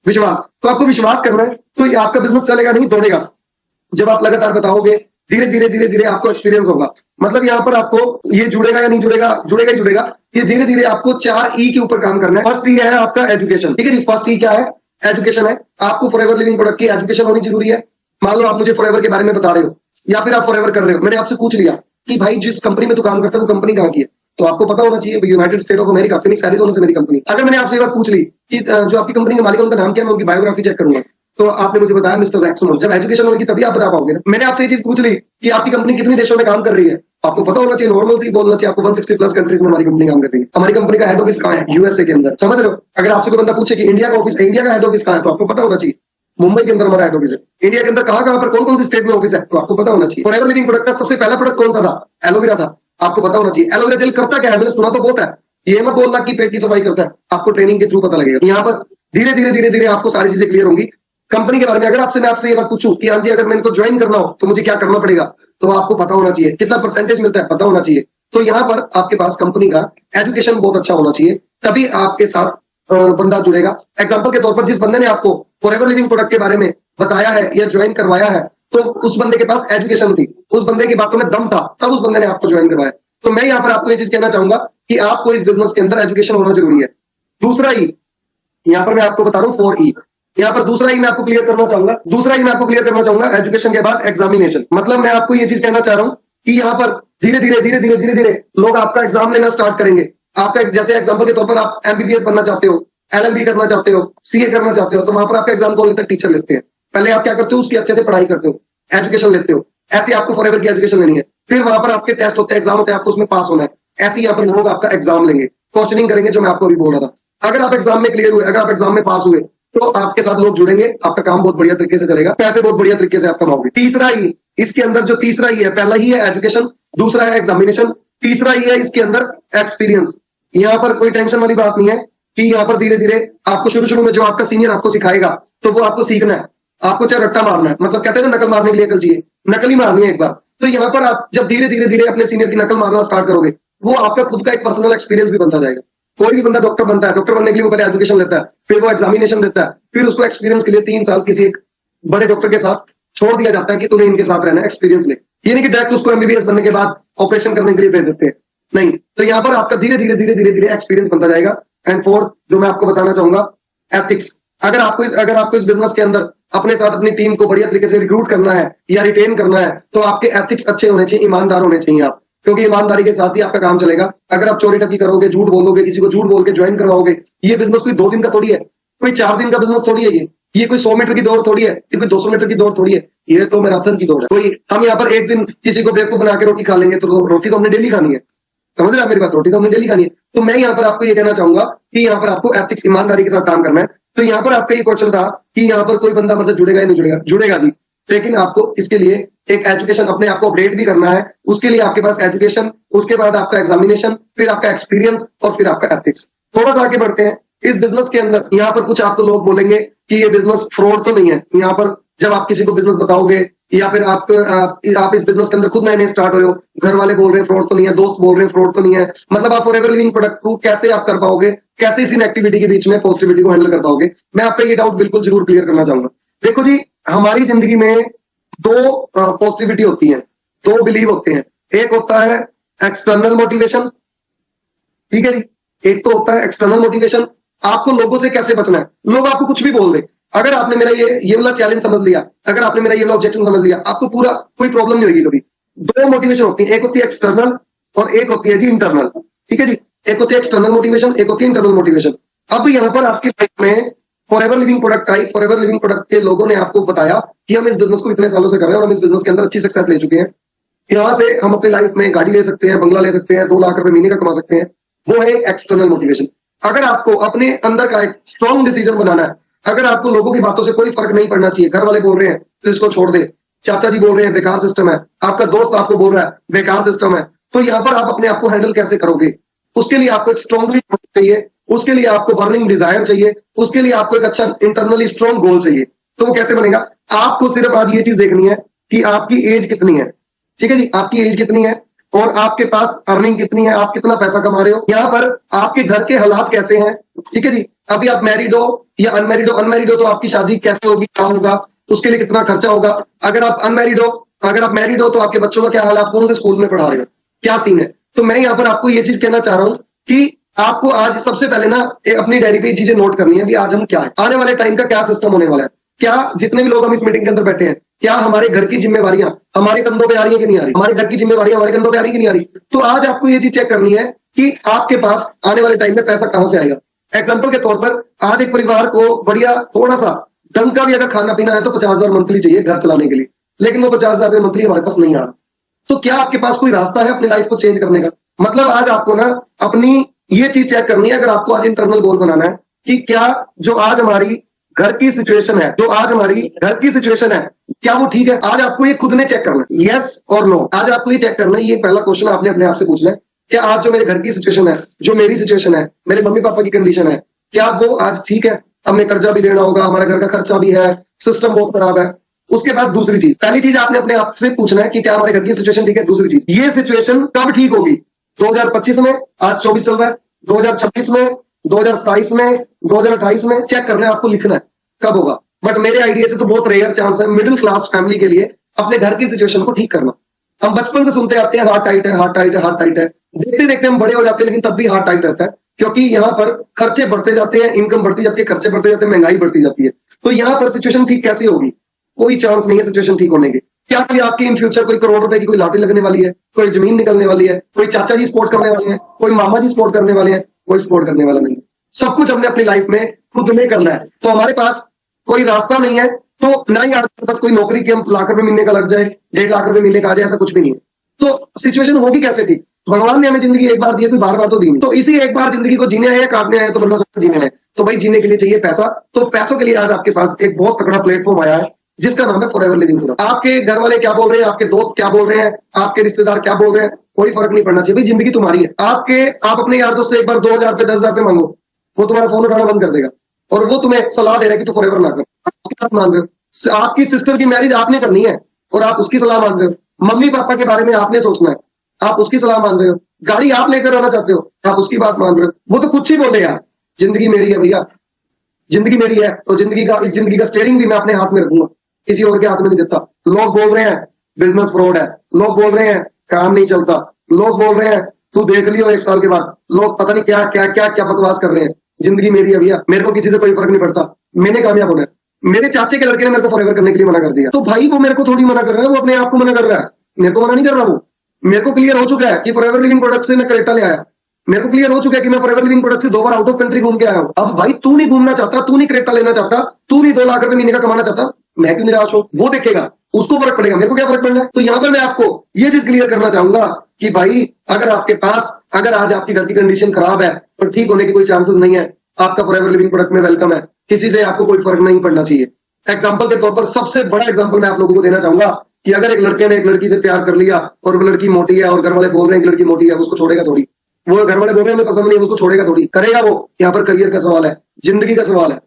विश्वास, तो आपको विश्वास करना है, तो आपका बिजनेस चलेगा नहीं, दौड़ेगा। जब आप लगातार बताओगे, धीरे धीरे धीरे धीरे आपको एक्सपीरियंस होगा। मतलब यहाँ पर आपको ये जुड़ेगा या नहीं जुड़ेगा, जुड़ेगा ही जुड़ेगा। ये धीरे धीरे आपको 4 ई के ऊपर काम करना है। फर्स्ट ई है आपका एजुकेशन, ठीक है जी। फर्स्ट ई क्या है? एजुकेशन है। आपको फॉरएवर लिविंग प्रोडक्ट की एजुकेशन होनी जरूरी है। मान लो आप मुझे फॉरएवर के बारे में बता रहे हो, या फिर आप फॉरएवर कर रहे हो, मैंने आपसे पूछ लिया कि भाई जिस कंपनी में तू काम करता है वो कंपनी कहाँ की है, तो आपको पता होना चाहिए United state of America, Phoenix Arizona से मेरी कंपनी। अगर मैंने आपसे ये बात पूछ ली कि जो आपकी कंपनी के मालिक है उनका नाम क्या है, मैं उनकी बायोग्राफी चेक करूंगा, तो आपने मुझे बताया मिस्टर रैक्समोर। जब एजुकेशन होगी तभी आप बता पाओगे ना। मैंने आपसे ये चीज पूछ ली कि आपकी कंपनी कितने देशों में काम कर रही है, आपको पता होना चाहिए, नॉर्मल से बोलना चाहिए। आपको 160 प्लस कंट्रीज में हमारी कंपनी काम कर रही है। हमारी कंपनी का हेड ऑफिस कहाँ है? यूएसए के अंदर, समझ रहे हो? अगर आपसे कोई बंदा पूछे कि इंडिया का ऑफिस, इंडिया का हेड ऑफिस कहाँ है, तो आपको पता होना चाहिए मुंबई के अंदर हमारा हेड ऑफिस है। इंडिया के अंदर कहाँ कहाँ पर कौन कौन सी स्टेट में ऑफिस है, तो आपको पता होना चाहिए। फॉरएवर लिविंग प्रोडक्ट का सबसे पहला प्रोडक्ट कौन सा था? एलोवेरा था। आपको पता होना चाहिए। एलोवेरा जेल करता क्या है? मैंने सुना तो बहुत है, ये मत बोलना कि पेट की सफाई करता है, आपको ट्रेनिंग के थ्रू पता लगेगा। यहाँ पर धीरे धीरे धीरे धीरे आपको सारी चीजें क्लियर होंगी। कंपनी के बारे में अगर आपसे मैं आपसे ये बात पूछूं कि हाँ जी अगर मैं इनको ज्वाइन करना हो तो मुझे क्या करना पड़ेगा, तो आपको पता होना चाहिए। कितना परसेंटेज मिलता है पता होना चाहिए। तो यहाँ पर आपके पास कंपनी का एजुकेशन बहुत अच्छा होना चाहिए, तभी आपके साथ बंदा जुड़ेगा। एग्जाम्पल के तौर पर जिस बंदे ने आपको फॉरएवर लिविंग प्रोडक्ट के बारे में बताया है या ज्वाइन करवाया है, तो उस बंदे के पास एजुकेशन थी, उस बंदे की बातों में दम था, तब उस बंदे ने आपको ज्वाइन करवाया। तो मैं यहाँ पर आपको ये चीज कहना चाहूंगा कि आपको इस बिजनेस के अंदर एजुकेशन होना जरूरी है। दूसरा ई, यहाँ पर मैं आपको बता रहा हूँ 4 ई। यहाँ पर दूसरा ही मैं आपको क्लियर करना चाहूंगा, एजुकेशन के बाद एग्जामिनेशन। मतलब मैं आपको ये चीज कहना चाह रहा हूँ कि यहाँ पर धीरे धीरे धीरे धीरे धीरे धीरे लोग आपका एग्जाम लेना स्टार्ट करेंगे। आपका जैसे एग्जाम्पल के तौर पर आप एमबीबीएस बनना चाहते हो, एलएलबी करना चाहते हो, सीए करना चाहते हो, तो वहां पर आपका एग्जाम कौन लेते हैं? टीचर लेते हैं। पहले आप क्या करते हो? उसकी अच्छे से पढ़ाई करते हो, एजुकेशन लेते हो। ऐसे आपको फॉरएवर की एजुकेशन लेनी है। फिर वहां पर आपके टेस्ट होते हैं, एग्जाम होते हैं, आपको उसमें पास होना है। ऐसे ही यहाँ पर लोग आपका एग्जाम लेंगे, क्वेश्चनिंग करेंगे, जो मैं आपको अभी बोल रहा था। अगर आप एग्जाम में क्लियर हुए, अगर आप एग्जाम में पास हुए, तो आपके साथ लोग जुड़ेंगे, आपका काम बहुत बढ़िया तरीके से चलेगा, पैसे बहुत बढ़िया तरीके से आप कमाओगे। तीसरा ही इसके अंदर, जो तीसरा ही है, पहला ही है एजुकेशन, दूसरा है एग्जामिनेशन, तीसरा ही है इसके अंदर एक्सपीरियंस। यहाँ पर कोई टेंशन वाली बात नहीं है कि यहाँ पर धीरे धीरे आपको शुरू में जो आपका सीनियर आपको सिखाएगा, तो वो आपको सीखना है। आपको चाहे रट्टा मारना है, मतलब कहते हैं ना नकल मारने के लिए अकल चाहिए, नकल ही मारनी है एक बार। तो यहाँ पर आप जब धीरे धीरे धीरे अपने सीनियर की नकल मारना स्टार्ट करोगे, वो आपका खुद का एक पर्सनल एक्सपीरियंस भी बनता जाएगा। कोई भी बंदा डॉक्टर बनता है, डॉक्टर बनने के लिए वो पहले एजुकेशन लेता है, फिर वो एग्जामिनेशन देता है, फिर उसको एक्सपीरियंस के लिए 3 साल किसी एक बड़े डॉक्टर के साथ छोड़ दिया जाता है कि तुम्हें इनके साथ रहना है, एक्सपीरियंस ले। ये नहीं कि डायरेक्ट उसको एमबीबीएस बनने के बाद ऑपरेशन करने के लिए भेज देते हैं, नहीं। तो यहाँ पर आपका धीरे धीरे धीरे धीरे धीरे एक्सपीरियंस बनता जाएगा। एंड फोर्थ जो मैं आपको बताना चाहूंगा, एथिक्स। अगर आपको इस बिजनेस के अंदर अपने साथ अपनी टीम को बढ़िया तरीके से रिक्रूट करना है या रिटेन करना है, तो आपके एथिक्स अच्छे होने चाहिए, ईमानदार होने चाहिए आप, क्योंकि ईमानदारी के साथ ही आपका काम चलेगा। अगर आप चोरी ठगी करोगे, झूठ बोलोगे, किसी को झूठ बोल के ज्वाइन करवाओगे, ये बिजनेस कोई 2 दिन का थोड़ी है, कोई 4 दिन का बिजनेस थोड़ी है, ये कोई 100 मीटर की दौड़ थोड़ी है, ये कोई 200 मीटर की दौड़ थोड़ी है, ये तो मैराथन की दौड़ है। कोई हम यहाँ पर एक दिन किसी को बेवकूफ बना के रोटी खा लेंगे, तो रोटी तो हमने डेली खानी है, समझ रहे हैं मेरी बात, रोटी तो हमने डेली खानी है। तो मैं यहाँ पर आपको ये कहना चाहूंगा कि यहाँ पर आपको एथिक्स, ईमानदारी के साथ काम करना है। तो यहाँ पर आपका ये क्वेश्चन था कि यहाँ पर कोई बंदा मुझसे जुड़ेगा या नहीं जुड़ेगा, जुड़ेगा जी, लेकिन आपको इसके लिए एक एजुकेशन अपने आप को अपडेट भी करना है। उसके लिए आपके पास एजुकेशन, उसके बाद आपका एग्जामिनेशन, फिर आपका एक्सपीरियंस और फिर आपका एथिक्स। थोड़ा सा आगे बढ़ते हैं इस बिजनेस के अंदर। यहाँ पर कुछ आपको लोग बोलेंगे कि ये बिजनेस फ्रॉड तो नहीं है। यहाँ पर जब आप किसी को बिजनेस बताओगे या फिर आप इस बिजनेस के अंदर खुद नए नए स्टार्ट हो, घर वाले बोल रहे हैं फ्रॉड तो नहीं है, दोस्त बोल रहे हैं फ्रॉड तो नहीं है, मतलब आप फॉरएवर लिविंग प्रोडक्ट को कैसे आप कर पाओगे, कैसे इस इनएक्टिविटी के बीच में पॉजिटिविटी को हैंडल कर पाओगे। मैं आपका ये डाउट बिल्कुल जरूर क्लियर करना चाहूंगा। देखो जी, हमारी जिंदगी में 2 पॉजिटिविटी होती है, 2 बिलीव होते हैं। एक होता है एक्सटर्नल मोटिवेशन, ठीक है जी, एक तो होता है एक्सटर्नल मोटिवेशन। आपको लोगों से कैसे बचना है, लोग आपको कुछ भी बोल दे, अगर आपने मेरा ये वाला चैलेंज समझ लिया, अगर आपने मेरा ये वाला ऑब्जेक्शन समझ लिया, आपको पूरा कोई प्रॉब्लम नहीं होगी कभी। 2 मोटिवेशन होती है, एक होती है एक्सटर्नल और एक होती है जी इंटरनल, ठीक है जी। एक होती है एक्सटर्नल मोटिवेशन, एक होती है इंटरनल मोटिवेशन। अब यहाँ पर आपकी लाइफ में forever living product I, forever living product के लोगों ने आपको बताया कि हम इस बिजनेस को इतने सालों से कर रहे हैं और हम इस बिजनेस के अंदर अच्छी सक्सेस ले चुके हैं, यहाँ से हम अपनी लाइफ में गाड़ी ले सकते हैं, बंगला ले सकते हैं, 2 लाख रुपए महीने का कमा सकते हैं, वो है एक्सटर्नल मोटिवेशन। अगर आपको अपने अंदर का एक स्ट्रॉन्ग डिसीजन बनाना है, अगर आपको लोगों की बातों से कोई फर्क नहीं पड़ना चाहिए, घर वाले बोल रहे हैं तो इसको छोड़ दे, चाचा जी बोल रहे हैं बेकार सिस्टम है, आपका दोस्त आपको बोल रहा है बेकार सिस्टम है, तो यहाँ पर आप अपने आप को हैंडल कैसे करोगे? उसके लिए आपको एक स्ट्रॉन्गली चाहिए, उसके लिए आपको बर्निंग डिजायर चाहिए, उसके लिए आपको एक अच्छा इंटरनली स्ट्रॉन्ग गोल चाहिए। तो वो कैसे बनेगा? आपको सिर्फ आज ये चीज देखनी है कि आपकी एज कितनी है, ठीक है जी, आपकी एज कितनी है और आपके पास अर्निंग कितनी है, आप कितना पैसा कमा रहे हो, यहाँ पर आपके घर के हालात कैसे हैं, ठीक है जी। अभी आप मैरिड हो या अनमैरिड हो तो आपकी शादी कैसे होगी, क्या होगा, उसके लिए कितना खर्चा होगा। अगर आप अनमैरिड हो, अगर आप मैरिड हो तो आपके बच्चों का क्या हाल है, आप कौन से स्कूल में पढ़ा रहे हो, क्या सीन है। तो मैं यहाँ पर आपको ये चीज कहना चाह रहा हूँ कि आपको आज सबसे पहले ना अपनी डायरी पे चीजें नोट करनी है कि आज हम क्या है, आने वाले टाइम का क्या सिस्टम होने वाला है, क्या जितने भी लोग हम इस मीटिंग के अंदर बैठे हैं, क्या हमारे घर की जिम्मेवारियां हमारे कंधों पे आ रही है कि नहीं आ रही, हमारे घर की जिम्मेवारियां हमारे कंधों पे आ रही है कि नहीं आ रही। तो आज आपको ये चीज चेक करनी है कि आपके पास आने वाले टाइम में पैसा कहां से आएगा। एग्जाम्पल के तौर पर आज एक परिवार को बढ़िया थोड़ा सा ढंग का भी अगर खाना पीना है तो 50,000 मंथली चाहिए घर चलाने के लिए, लेकिन वो 50,000 रुपये मंथली हमारे पास नहीं आ रहा। तो क्या आपके पास कोई रास्ता है अपनी लाइफ को चेंज करने का? मतलब आज आपको ना अपनी ये चीज चेक करनी है, अगर आपको आज इंटरनल गोल बनाना है कि क्या जो आज हमारी घर की सिचुएशन है, जो आज हमारी घर की सिचुएशन है, क्या वो ठीक है? आज आपको ये खुद ने चेक करना है, यस और नो। आज आपको ये चेक करना है, ये पहला क्वेश्चन आपने अपने आप से पूछना है, क्या आज जो मेरे घर की सिचुएशन है, जो मेरी सिचुएशन है, मेरे मम्मी पापा की कंडीशन है, क्या वो आज ठीक है? हमें कर्जा भी देना होगा, हमारे घर का खर्चा भी है, सिस्टम बहुत खराब है। उसके बाद दूसरी चीज, पहली चीज आपने अपने आप से पूछना है कि क्या हमारे घर की सिचुएशन ठीक है। दूसरी चीज, ये सिचुएशन कब ठीक होगी? 2025 में, आज 24 चल रहा है, 2026 में, 2027 में, 2028 में, चेक करना है, आपको लिखना है कब होगा। बट मेरे आइडिया से तो बहुत रेयर चांस है मिडिल क्लास फैमिली के लिए अपने घर की सिचुएशन को ठीक करना। हम बचपन से सुनते आते हैं हार्ट टाइट है, हार्ट टाइट है, हार्ट टाइट है, देखते देखते हम बड़े हो जाते हैं, लेकिन तब भी हार्ट टाइट रहता है, क्योंकि यहाँ पर खर्चे बढ़ते जाते हैं, इनकम बढ़ती जाती है, खर्चे बढ़ते जाते हैं, महंगाई बढ़ती जाती है। तो यहाँ पर सिचुएशन ठीक कैसे होगी? कोई चांस नहीं है सिचुएशन ठीक होने की। क्या फिर आपकी इन फ्यूचर कोई करोड़ रुपए की कोई लॉटरी लगने वाली है, कोई जमीन निकलने वाली है, कोई चाचा जी सपोर्ट करने वाले हैं, कोई मामा जी सपोर्ट करने वाले हैं? कोई सपोर्ट करने वाला नहीं। सब कुछ हमने अपनी लाइफ में खुद में करना है। तो हमारे पास कोई रास्ता नहीं है, तो ना ही आपके पास कोई नौकरी की हम लाख रुपए महीने का लग जाए, 1.5 लाख रुपए महीने का आ जाए, ऐसा कुछ भी नहीं है। तो सिचुएशन होगी कैसे ठीक? भगवान ने हमें जिंदगी एक बार दी है, कोई बार बार तो दी नहीं। तो इसी एक बार जिंदगी को जीने है या काटने है, तो बंदा सोचता जीने है, तो भाई जीने के लिए चाहिए पैसा। तो पैसों के लिए आज आपके पास एक बहुत तगड़ा प्लेटफॉर्म आया है जिसका नाम है फॉरएवर लिविंग प्रोडक्ट। आपके घर वाले क्या बोल रहे हैं, आपके दोस्त क्या बोल रहे हैं, आपके रिश्तेदार क्या बोल रहे हैं, कोई फर्क नहीं पड़ना चाहिए। भाई जिंदगी तुम्हारी है। आप अपने यार दोस्त से एक बार 2,000 रुपए 10,000 रुपए मांगो, वो तुम्हारा फोन उठाना बंद कर देगा और वो तुम्हें सलाह दे रहा है कि तू फॉरएवर ना कर। आप मान रहे हो, आपकी सिस्टर की मैरिज आपने करनी है और आप उसकी सलाह मान रहे हो। मम्मी पापा के बारे में आपने सोचना है, आप उसकी सलाह मान रहे हो। गाड़ी आप लेकर आना चाहते हो, आप उसकी बात मान रहे हो। वो तो कुछ ही बोले यार, जिंदगी मेरी है भैया, जिंदगी मेरी है, तो इस जिंदगी का स्टीयरिंग भी मैं अपने हाथ में रखूंगा, किसी और के हाथ में नहीं देता। लोग बोल रहे हैं बिजनेस फ्रॉड है, लोग बोल रहे हैं काम नहीं चलता, लोग बोल रहे हैं तू देख लियो 1 साल के बाद, लोग पता नहीं क्या क्या क्या क्या बकवास कर रहे हैं। जिंदगी मेरी है भैया, मेरे को किसी से कोई फर्क नहीं पड़ता, मैंने कामयाब होना है। मेरे चाचे के लड़के ने मेरे को फॉरएवर करने के लिए मना कर दिया, तो भाई वो मेरे को थोड़ी मना कर रहा है, वो अपने आप को मना कर रहा है, मेरे को मना नहीं कर रहा। वो मेरे को क्लियर हो चुका है कि फॉरएवर लिविंग प्रोडक्ट से मैं क्रेटा ले आया, मेरे को क्लियर हो चुका है कि मैं फॉरएवर लिविंग प्रोडक्ट से 2 बार आउट ऑफ कंट्री घूम के आया हूं। अब भाई तू नहीं घूमना चाहता, तू नहीं क्रेटा लेना चाहता, तू नहीं 2 लाख रुपए महीने का कमाना चाहता, मैं क्यों निराश हूं? वो देखेगा, उसको फर्क पड़ेगा, मेरे को क्या फर्क पड़ना है। तो यहां पर मैं आपको ये चीज क्लियर करना चाहूंगा कि भाई अगर आपके पास, अगर आज आपकी घर की कंडीशन खराब है और ठीक होने की कोई चांसेस नहीं है, आपका फॉरएवर लिविंग प्रोडक्ट में वेलकम है, किसी से आपको कोई फर्क नहीं पड़ना चाहिए। एग्जाम्पल के तौर पर सबसे बड़ा एग्जाम्पल मैं आप लोगों को देना चाहूंगा कि अगर एक लड़के ने एक लड़की से प्यार कर लिया और वो लड़की मोटी है और घर वाले बोल रहे हैं कि लड़की मोटी है, उसको छोड़ेगा थोड़ी, वो घर वाले बोल रहे हैं हमें पसंद नहीं, उसको छोड़ेगा थोड़ी, करेगा वो? यहाँ पर करियर का सवाल है, जिंदगी का सवाल है,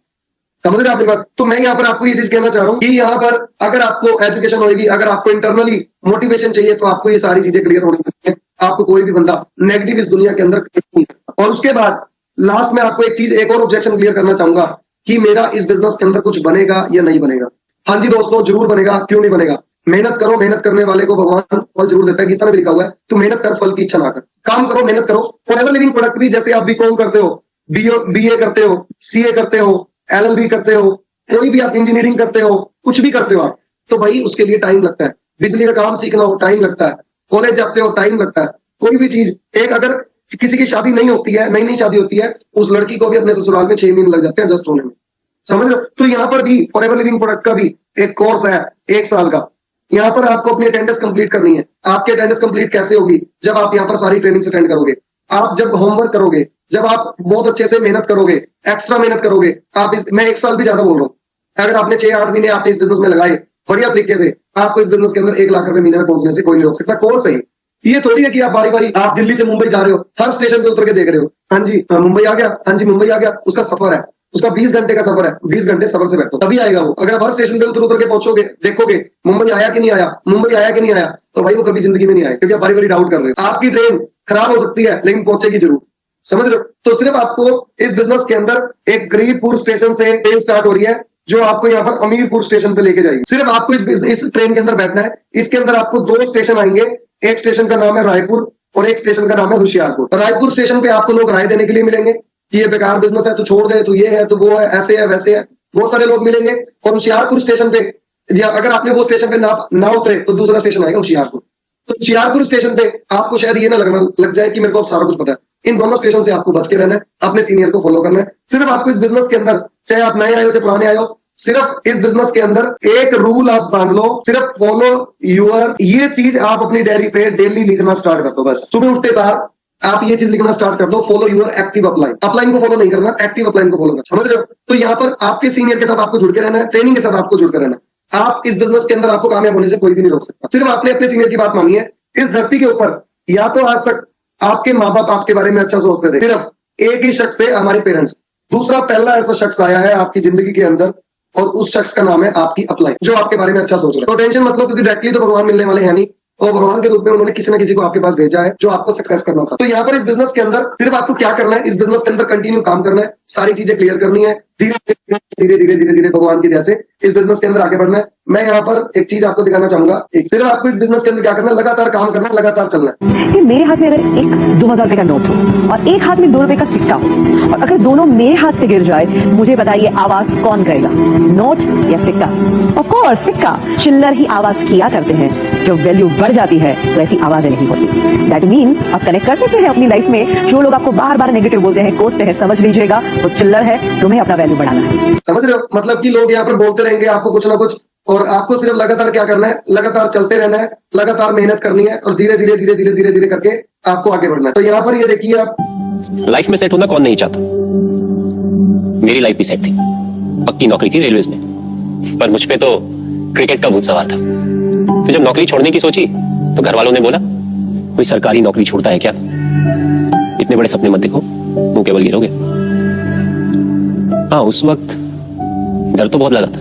समझ रहे हैं आपकी बात? तो मैं यहाँ पर आपको ये चीज कहना चाह रहा हूँ कि यहाँ पर अगर आपको एजुकेशन होगी, अगर आपको इंटरनली मोटिवेशन चाहिए, तो आपको ये सारी चीजें क्लियर होनी चाहिए। आपको कोई भी बंदा नेगेटिव इस दुनिया के अंदर नहीं सकता। और उसके बाद लास्ट में आपको एक चीज, एक और ऑब्जेक्शन क्लियर करना चाहूंगा कि मेरा इस बिजनेस के अंदर कुछ बनेगा या नहीं बनेगा। हाँ जी दोस्तों, जरूर बनेगा, क्यों नहीं बनेगा। मेहनत करो, मेहनत करने वाले को भगवान फल जरूर देता है, गीता में लिखा हुआ है, तू मेहनत कर, फल की इच्छा ना कर। काम करो, मेहनत करो। फॉरएवर लिविंग प्रोडक्ट भी जैसे आप बीकॉम करते हो, बीए करते हो, सीए करते हो, एलएलबी करते हो, कोई भी आप इंजीनियरिंग करते हो, कुछ भी करते हो आप, तो भाई उसके लिए टाइम लगता है। बिजली का काम सीखना हो टाइम लगता है, कॉलेज जाते हो टाइम लगता है, कोई भी चीज। एक अगर किसी की शादी नहीं होती है, नई नई शादी होती है, उस लड़की को भी अपने ससुराल में 6 महीने लग जाते हैं जस्ट होने में, समझ रहे हो? तो यहाँ पर भी फॉरएवर लिविंग प्रोडक्ट का भी एक कोर्स है 1 साल का। यहाँ पर आपको अपनी अटेंडेंस कंप्लीट करनी है। आपकी अटेंडेंस कंप्लीट कैसे होगी? जब आप यहाँ पर सारी ट्रेनिंग अटेंड करोगे, आप जब होमवर्क करोगे, जब आप बहुत अच्छे से मेहनत करोगे, एक्स्ट्रा मेहनत करोगे। मैं 1 साल भी ज्यादा बोल रहा हूँ, अगर आपने 6-8 महीने आपने इस बिजनेस में लगाए बढ़िया तरीके से, आपको इस बिजनेस के अंदर 1 लाख रुपए महीने में पहुंचने से कोई नहीं रोक सकता। कोर्स सही, ये थोड़ी है कि आप बारी बारी, आप दिल्ली से मुंबई जा रहे हो, हर स्टेशन पे उतर के देख रहे हो, हाँ जी मुंबई आ गया, हाँ जी मुंबई आ गया। उसका सफर है, उसका 20 घंटे का सफर है, 20 घंटे सफर से बैठो तभी आएगा वो। अगर आप हर स्टेशन पे उतर उतर के पहुंचोगे, देखोगे मुंबई आया कि नहीं आया, मुंबई आया कि नहीं आया, तो भाई वो कभी जिंदगी में नहीं आया, क्योंकि आप बारी बारी डाउट कर रहे हो। आपकी ट्रेन खराब हो सकती है लेकिन पहुंचेगी जरूर, समझ रहे हो? तो सिर्फ आपको इस बिजनेस के अंदर एक गरीबपुर स्टेशन से ट्रेन स्टार्ट हो रही है जो आपको यहाँ पर अमीरपुर स्टेशन पे लेके जाएगी। सिर्फ आपको इस ट्रेन के अंदर बैठना है। इसके अंदर आपको 2 स्टेशन आएंगे, एक स्टेशन का नाम है रायपुर और एक स्टेशन का नाम है होशियारपुर। रायपुर स्टेशन पे आपको लोग राय देने के लिए मिलेंगे कि ये बेकार बिजनेस है, तू छोड़ दे, तू ये है, तू वो है, ऐसे है वैसे है, बहुत सारे लोग मिलेंगे। और होशियारपुर स्टेशन पे, या अगर आपने वो स्टेशन पे ना उतरे तो दूसरा स्टेशन आएगा होशियारपुर। तो होशियारपुर स्टेशन पे आपको शायद ये ना लग जाए कि मेरे को अब सारा कुछ पता है। इन दोनों स्टेशन से आपको बच के रहना है, अपने सीनियर को फॉलो करना है। सिर्फ आपको इस बिजनेस के अंदर, चाहे आप नए आए हो चाहे पुराने आए हो, सिर्फ इस बिजनेस के अंदर एक रूल आप बांध लो, सिर्फ फॉलो यूर, ये चीज आप अपनी डायरी पे डेली लिखना स्टार्ट कर दो। बस सुबह उठते साथ आप ये चीज लिखना स्टार्ट कर दो, follow your active upline. Upline को फॉलो नहीं करना, एक्टिव अपलाइन को फॉलो करना, समझ रहे हो? तो यहाँ पर आपके सीनियर के साथ आपको जुड़ के रहना है, ट्रेनिंग के साथ आपको जुड़ के रहना है। आप इस बिजनेस के अंदर, आपको कामयाब होने से कोई भी नहीं रोक सकता। सिर्फ आपने अपने सीनियर की बात मानी है। इस धरती के ऊपर या तो आज तक आपके माँ बाप आपके बारे में अच्छा सोचते थे, सिर्फ एक ही शख्स थे, हमारे पेरेंट्स। दूसरा पहला ऐसा शख्स आया है आपकी जिंदगी के अंदर और उस शख्स का नाम है आपकी अपलाइन, जो आपके बारे में अच्छा सोच रहा है। तो टेंशन मतलब, क्योंकि डायरेक्टली तो भगवान मिलने वाले हैं नहीं, और भगवान के रूप में उन्होंने किसी ना किसी को आपके पास भेजा है जो आपको सक्सेस करना था। तो यहाँ पर इस बिजनेस के अंदर सिर्फ आपको क्या करना है, इस बिजनेस के अंदर कंटिन्यू काम करना है, सारी चीजें क्लियर करनी है, धीरे धीरे धीरे धीरे धीरे भगवान की दया से इस बिजनेस के अंदर आगे बढ़ना है। मैं यहाँ पर एक चीज आपको दिखाना चाहूंगा, सिर्फ आपको इस बिजनेस के अंदर क्या करना है, लगातार काम करना है, लगातार चलना है। कि मेरे हाथ में अगर एक 2000 रुपए का नोट हो और एक हाथ में 2 रुपए का सिक्का हो, और अगर दोनों मेरे हाथ से गिर जाए, मुझे बताइए आवाज कौन करेगा, नोट या सिक्का? ऑफ कोर्स सिक्का। चिल्लर ही आवाज किया करते हैं, जब वैल्यू बढ़ जाती है तो ऐसी आवाजें नहीं होती। दैट मीन्स आप कनेक्ट कर सकते हैं अपनी लाइफ में। जो लोग आपको बार बार नेगेटिव बोलते हैं, कोसते हैं, समझ लीजिएगा वो चिल्लर है, तुम्हें अपना वैल्यू बढ़ाना है। समझ रहे हो? मतलब कि लोग यहाँ पर बोलते रहेंगे आपको कुछ ना कुछ, और आपको सिर्फ लगातार क्या करना है, लगातार चलते रहना है, लगातार मेहनत करनी है, और धीरे धीरे धीरे धीरे धीरे धीरे करके आपको आगे बढ़ना है। तो यहाँ पर ये देखिए, आप लाइफ में सेट होना कौन नहीं चाहता। मेरी लाइफ भी सेट थी, पक्की नौकरी थी रेलवेज में, पर मुझ पे तो क्रिकेट का भूत सवार था। तो जब नौकरी छोड़ने की सोची तो घर वालों ने बोला, कोई सरकारी नौकरी छोड़ता है क्या, इतने बड़े सपने मत देखो, मुंह के बल गिरोगे। हाँ, उस वक्त डर तो बहुत लगा था।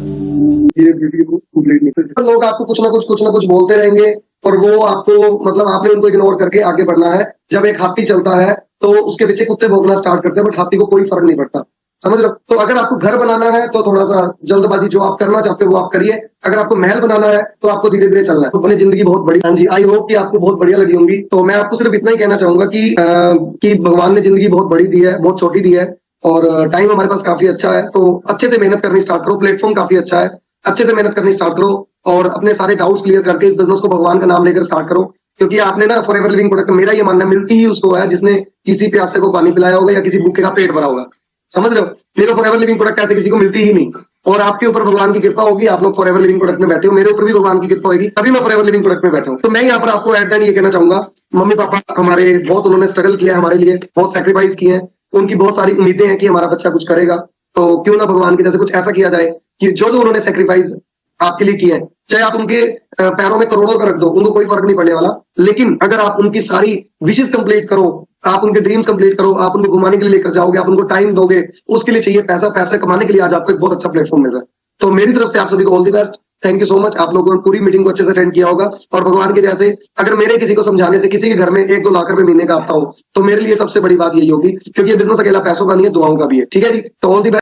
लोग आपको कुछ ना कुछ बोलते रहेंगे, और वो आपको, मतलब आपने उनको इग्नोर करके आगे बढ़ना है। जब एक हाथी चलता है तो उसके पीछे कुत्ते भौंकना स्टार्ट करते हैं, बट हाथी को कोई फर्क नहीं पड़ता। समझ रहे हो? तो अगर आपको घर बनाना है तो थोड़ा सा जल्दबाजी, जो आप करना चाहते हो वो आप करिए। अगर आपको महल बनाना है तो आपको धीरे धीरे चलना है। तो अपनी जिंदगी बहुत बड़ी, हाँ जी, आई होप कि आपको बहुत बढ़िया लगी होंगी। तो मैं आपको सिर्फ इतना ही कहना चाहूंगा कि भगवान ने जिंदगी बहुत बड़ी दी है, बहुत छोटी दी है, और टाइम हमारे पास काफी अच्छा है। तो अच्छे से मेहनत करनी स्टार्ट करो, प्लेटफॉर्म काफी अच्छा है, अच्छे से मेहनत करनी स्टार्ट करो और अपने सारे डाउट्स क्लियर करके इस बिजनेस को भगवान का नाम लेकर स्टार्ट करो। क्योंकि आपने ना फॉरएवर लिविंग प्रोडक्ट, मेरा ये मानना मिलती ही उसको है जिसने किसी प्यासे को पानी पिलाया होगा या किसी भूखे का पेट भरा होगा। समझ रहे हो? मेरे फॉरएवर लिविंग प्रोडक्ट ऐसे किसी को मिलती ही नहीं। और आपके ऊपर भगवान की कृपा होगी, आप लोग फॉरएवर लिविंग प्रोडक्ट में बैठे हो, मेरे ऊपर भी भगवान की कृपा होगी, तभी मैं फॉरएवर लिविंग प्रोडक्ट में बैठा हूं। तो मैं यहाँ पर आपको एट द एंड ये कहना चाहूंगा, मम्मी पापा हमारे बहुत, उन्होंने स्ट्रगल किया है हमारे लिए, बहुत सेक्रीफाइस किए हैं, उनकी बहुत सारी उम्मीदें हैं कि हमारा बच्चा कुछ करेगा। तो क्यों ना भगवान की तरफ से कुछ ऐसा किया जाए कि जो उन्होंने सेक्रीफाइस आपके लिए किया है, चाहे आप उनके पैरों में करोड़ों का रख दो, उनको कोई फर्क नहीं पड़ने वाला। लेकिन अगर आप उनकी सारी विशेष कंप्लीट करो, आप उनके ड्रीम्स कंप्लीट करो, आप उनको घुमाने के लिए लेकर जाओगे, आप उनको टाइम दोगे, उसके लिए चाहिए पैसा। पैसा कमाने के लिए आज आपको एक बहुत अच्छा प्लेटफॉर्म मिल रहा है। तो मेरी तरफ से आप सभी को all the best, thank you so much. आप लोगों ने पूरी मीटिंग को अच्छे से अटेंड किया होगा और भगवान की दया से अगर मेरे किसी को समझाने से किसी के घर में 1-2 लाख रुपए महीने का आता हो तो मेरे लिए सबसे बड़ी बात यही होगी, क्योंकि ये बिजनेस अकेला पैसों का नहीं है, दुआओं का भी है। ठीक है जी? तो ऑल द बेस्ट।